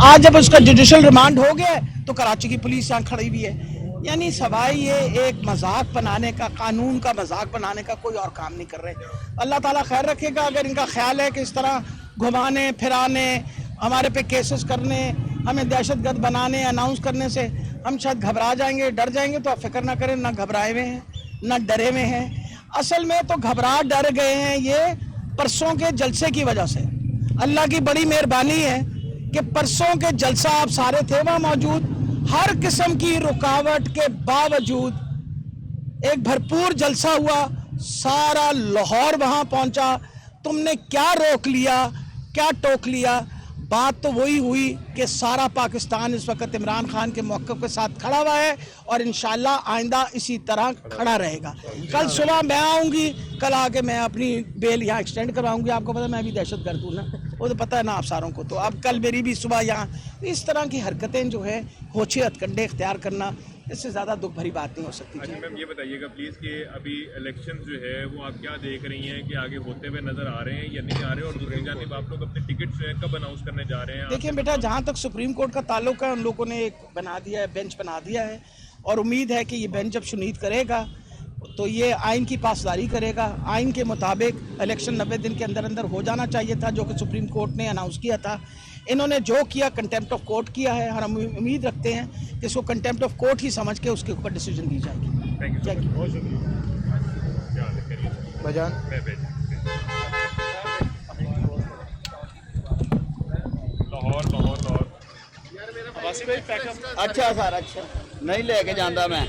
آج جب اس کا جوڈیشل ریمانڈ ہو گیا تو کراچی کی پولیس یہاں کھڑی ہوئی ہے. یعنی سوائے یہ ایک مذاق بنانے کا، قانون کا مذاق بنانے کا کوئی اور کام نہیں کر رہے. اللہ تعالیٰ خیر رکھے گا. اگر ان کا خیال ہے کہ اس طرح گھمانے پھرانے، ہمارے پہ کیسز کرنے، ہمیں دہشت گرد بنانے، اناؤنس کرنے سے ہم شاید گھبرا جائیں گے، ڈر جائیں گے، تو آپ فکر نہ کریں. نہ گھبرائے ہوئے ہیں نہ ڈرے ہوئے ہیں. اصل میں تو گھبرا ڈر گئے ہیں یہ پرسوں کے جلسے کی وجہ سے. اللہ کی بڑی مہربانی ہے کہ پرسوں کے جلسہ آپ سارے تھے وہاں موجود. ہر قسم کی رکاوٹ کے باوجود ایک بھرپور جلسہ ہوا. سارا لاہور وہاں پہنچا. تم نے کیا روک لیا، کیا ٹوک لیا؟ بات تو وہی ہوئی کہ سارا پاکستان اس وقت عمران خان کے موقف کے ساتھ کھڑا ہوا ہے اور انشاءاللہ آئندہ اسی طرح کھڑا رہے گا. کل صبح میں آؤں گی، کل آ کے میں اپنی بیل یہاں ایکسٹینڈ کرواؤں گی. آپ کو پتہ میں بھی دہشت گرد ہوں نا، وہ تو پتہ ہے نا آپ ساروں کو. تو اب کل میری بھی صبح یہاں اس طرح کی حرکتیں جو ہے ہوچے ہتھ اختیار کرنا، اس سے زیادہ دکھ بھری بات نہیں ہو سکتی. اچھا میم یہ بتائیے گا پلیز کہ ابھی الیکشن جو ہے وہ آپ کیا دیکھ رہی ہیں کہ آگے ہوتے ہوئے نظر آ رہے ہیں یا نہیں آ رہے، اور دوسری جانب آپ لوگ اپنے ٹکٹ جو ہے کب اناؤنس کرنے جا رہے ہیں؟ دیکھیں بیٹا، جہاں تک سپریم کورٹ کا تعلق ہے، ان لوگوں نے ایک بنا دیا ہے، بینچ بنا دیا ہے، اور امید ہے کہ یہ بینچ جب شنید کرے گا تو یہ آئین کی پاسداری کرے گا. آئین کے مطابق الیکشن 90 دن کے اندر اندر ہو جانا چاہیے تھا، جو کہ سپریم کورٹ نے اناؤنس کیا تھا. انہوں نے جو کیا کنٹیمپٹ آف کورٹ کیا ہے، اور ہم امید رکھتے ہیں کہ اس کو کنٹیمپٹ آف کورٹ ہی سمجھ کے اس کے اوپر ڈیسیجن دی جائے گی. تھینک یو بہت شکریہ. لاہور اچھا سر، اچھا نہیں لے کے جانا میں.